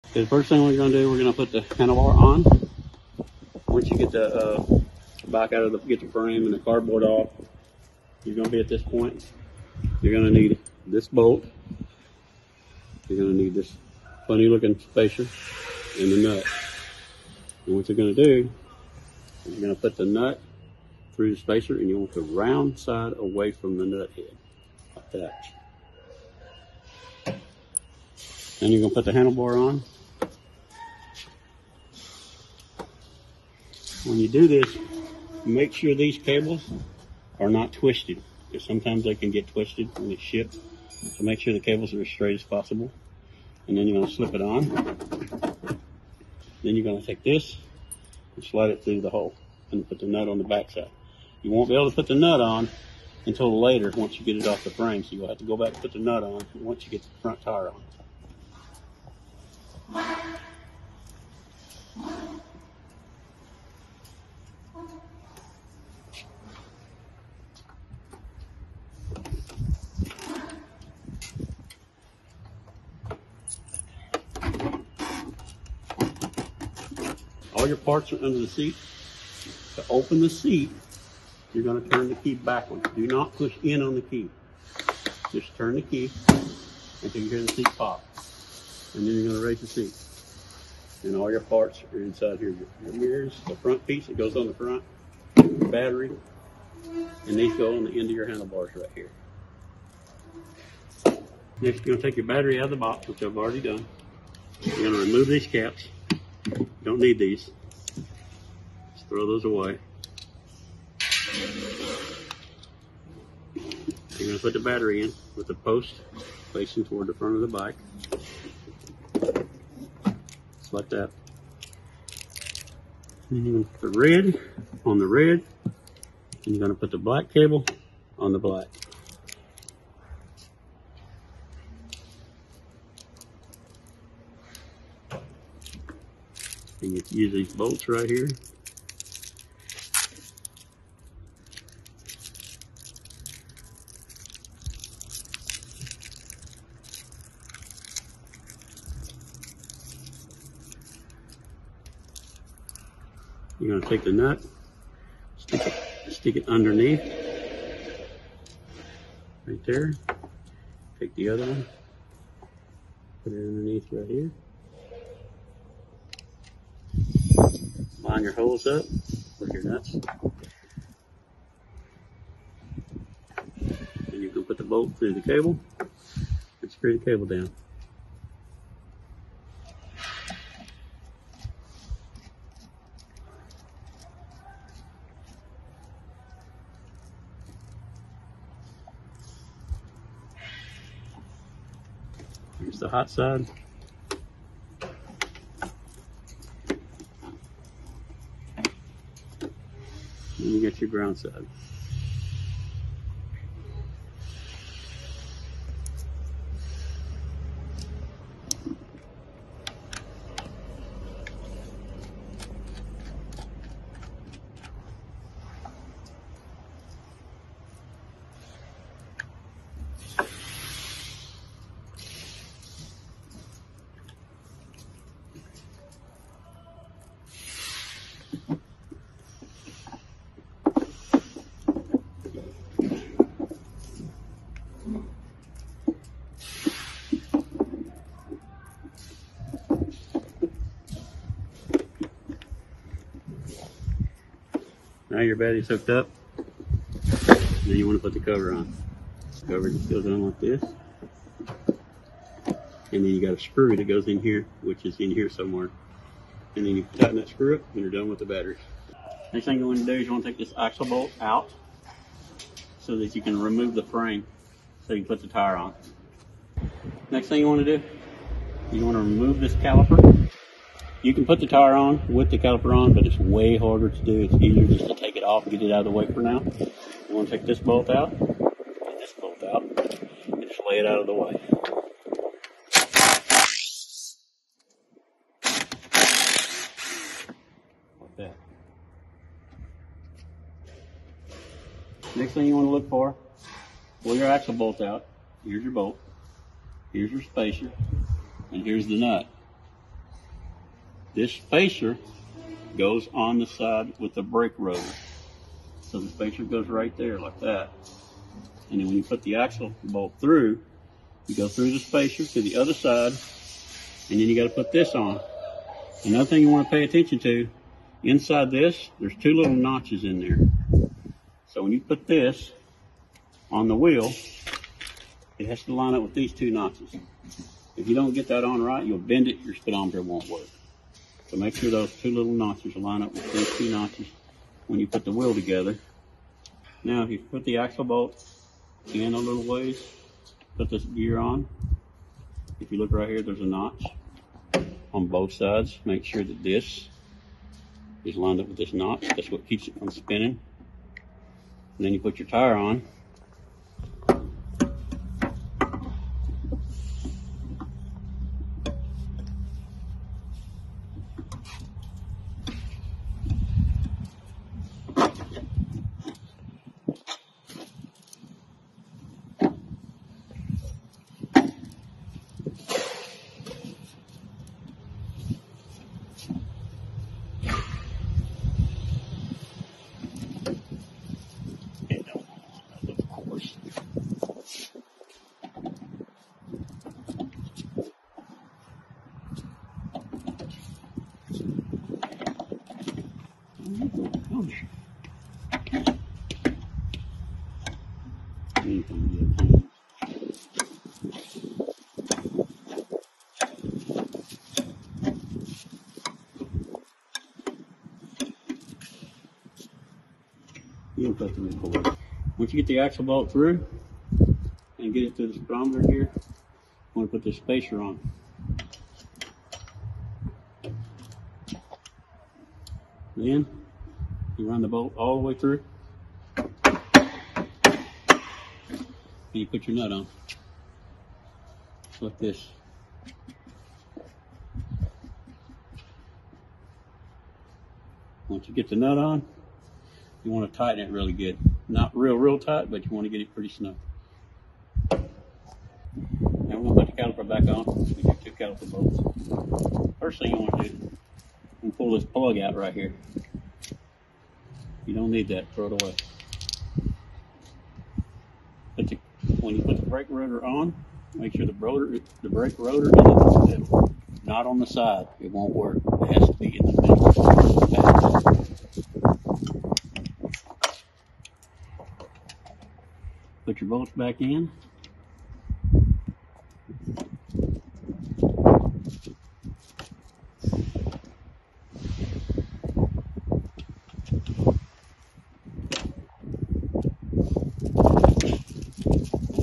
Okay, the first thing we're going to do, we're going to put the handlebar on. Once you get the back out of get the frame and the cardboard off, you're going to be at this point. You're going to need this bolt. You're going to need this funny looking spacer and the nut. And what you're going to do is you're going to put the nut through the spacer, and you want the round side away from the nut head, like that. Then you're going to put the handlebar on. When you do this, make sure these cables are not twisted, because sometimes they can get twisted when it's shipped. So make sure the cables are as straight as possible. And then you're going to slip it on. Then you're going to take this and slide it through the hole and put the nut on the back side. You won't be able to put the nut on until later once you get it off the frame. So you'll have to go back and put the nut on once you get the front tire on. All your parts are under the seat. To open the seat, you're going to turn the key backwards. Do not push in on the key. Just turn the key until you hear the seat pop. And then you're going to raise the seat. And all your parts are inside here. Your mirrors, the front piece that goes on the front, the battery, and these go on the end of your handlebars right here. Next, you're going to take your battery out of the box, which I've already done. You're going to remove these caps. You don't need these. Just throw those away. You're going to put the battery in with the post facing toward the front of the bike. Just like that. And you're going to put the red on the red. And you're going to put the black cable on the black. And you use these bolts right here. You're going to take the nut, stick it underneath, right there. Take the other one, put it underneath right here. Line your holes up with your nuts. And you can put the bolt through the cable and screw the cable down. Here's the hot side. And you get your ground side. Now your battery's hooked up. Then you want to put the cover on. The cover just goes on like this. And then you got a screw that goes in here, which is in here somewhere. And then you tighten that screw up and you're done with the battery. Next thing you want to do is you want to take this axle bolt out so that you can remove the frame so you can put the tire on. Next thing you want to do, you want to remove this caliper. You can put the tire on with the caliper on, but it's way harder to do. It's easier just to take it off and get it out of the way for now. You want to take this bolt out, and this bolt out, and just lay it out of the way. Like that. Next thing you want to look for, pull your axle bolt out. Here's your bolt. Here's your spacer. And here's the nut. This spacer goes on the side with the brake rotor. So the spacer goes right there like that. And then when you put the axle bolt through, you go through the spacer to the other side, and then you got to put this on. Another thing you want to pay attention to, inside this, there's two little notches in there. So when you put this on the wheel, it has to line up with these two notches. If you don't get that on right, you'll bend it, your speedometer won't work. So make sure those two little notches line up with these two notches when you put the wheel together. Now, if you put the axle bolt in a little ways, put this gear on. If you look right here, there's a notch on both sides. Make sure that this is lined up with this notch. That's what keeps it from spinning. And then you put your tire on. Once you get the axle bolt through and get it to the speedometer here, you want to put this spacer on. Then you run the bolt all the way through, and you put your nut on. Like this. Once you get the nut on, you want to tighten it really good. Not real tight, but you want to get it pretty snug. Now we're going to put the caliper back on. We got two caliper bolts. First thing you want to do is pull this plug out right here. You don't need that, throw it away. When you put the brake rotor on, make sure the brake rotor is in the middle, not on the side. It won't work. It has to be in the middle. Put your bolts back in.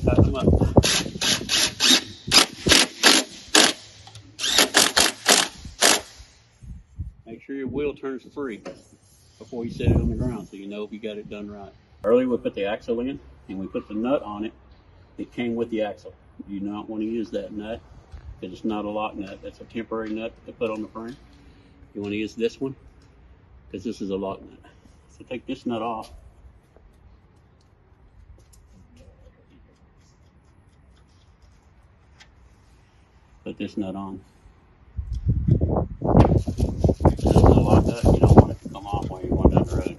Tighten them up. Make sure your wheel turns free before you set it on the ground so you know if you got it done right. Earlier we put the axle in and we put the nut on it. It came with the axle. You do not want to use that nut because it's not a lock nut. That's a temporary nut to put on the frame. You want to use this one because this is a lock nut. So take this nut off. Put this nut on. This is a lock nut. You don't want it to come off while you're going down the road.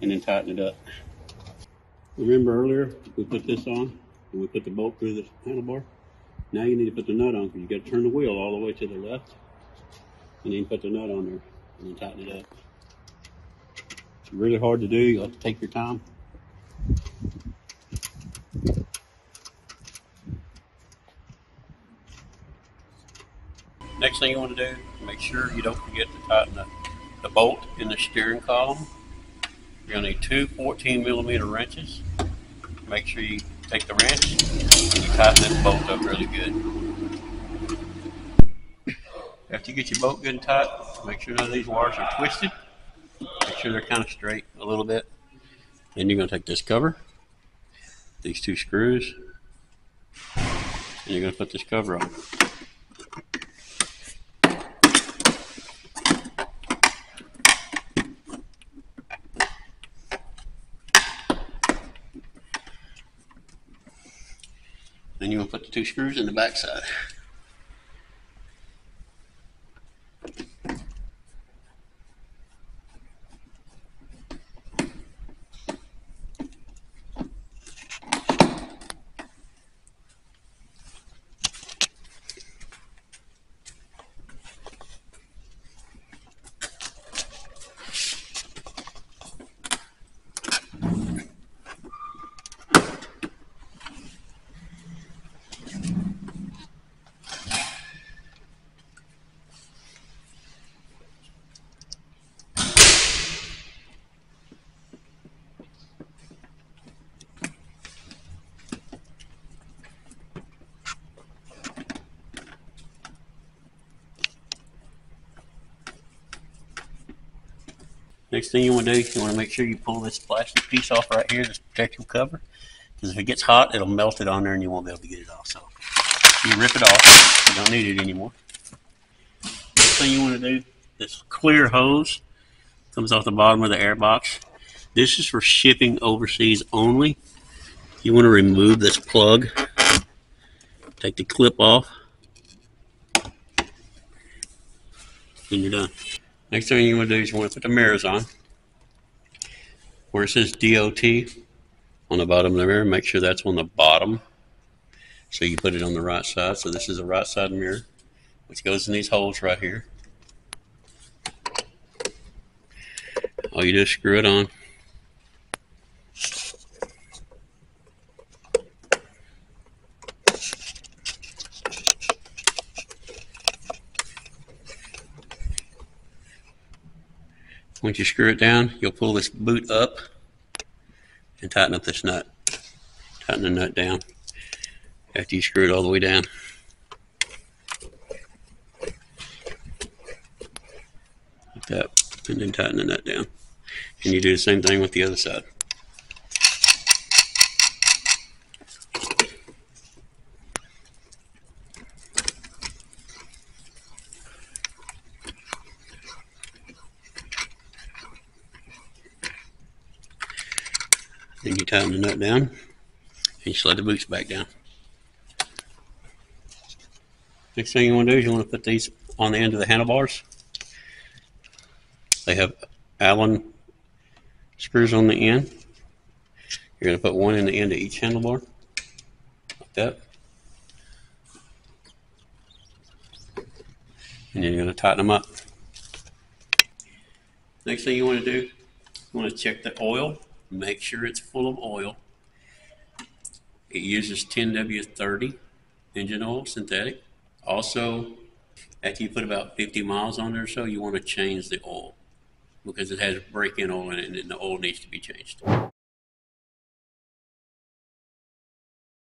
And then tighten it up. Remember earlier we put this on and we put the bolt through the handlebar? Now you need to put the nut on because you got to turn the wheel all the way to the left and then put the nut on there and then tighten it up. It's really hard to do. You have to take your time. Next thing you want to do, make sure you don't forget to tighten the bolt in the steering column. You're going to need two 14mm wrenches. Make sure you take the wrench and you tighten this bolt up really good. After you get your bolt good and tight, make sure none of these wires are twisted. Make sure they're kind of straight a little bit. Then you're going to take this cover, these two screws, and you're going to put this cover on. Then you're going to put the two screws in the back side. Next thing you want to do, you want to make sure you pull this plastic piece off right here, this protective cover, because if it gets hot, it'll melt it on there and you won't be able to get it off. So you rip it off, you don't need it anymore. Next thing you want to do, this clear hose comes off the bottom of the air box. This is for shipping overseas only. You want to remove this plug, take the clip off, and you're done. Next thing you want to do is you want to put the mirrors on. Where it says DOT on the bottom of the mirror, make sure that's on the bottom. So you put it on the right side. So this is a right side mirror, which goes in these holes right here. All you do is screw it on. Once you screw it down, you'll pull this boot up and tighten up this nut. Tighten the nut down after you screw it all the way down. Like that, and then tighten the nut down. And you do the same thing with the other side. Then you tighten the nut down and you slide the boots back down. Next thing you want to do is you want to put these on the end of the handlebars. They have Allen screws on the end. You're going to put one in the end of each handlebar, like that. And then you're going to tighten them up. Next thing you want to do, you want to check the oil. Make sure it's full of oil. It uses 10W30 engine oil, synthetic. Also, after you put about 50 miles on there or so, you want to change the oil because it has break-in oil in it and the oil needs to be changed.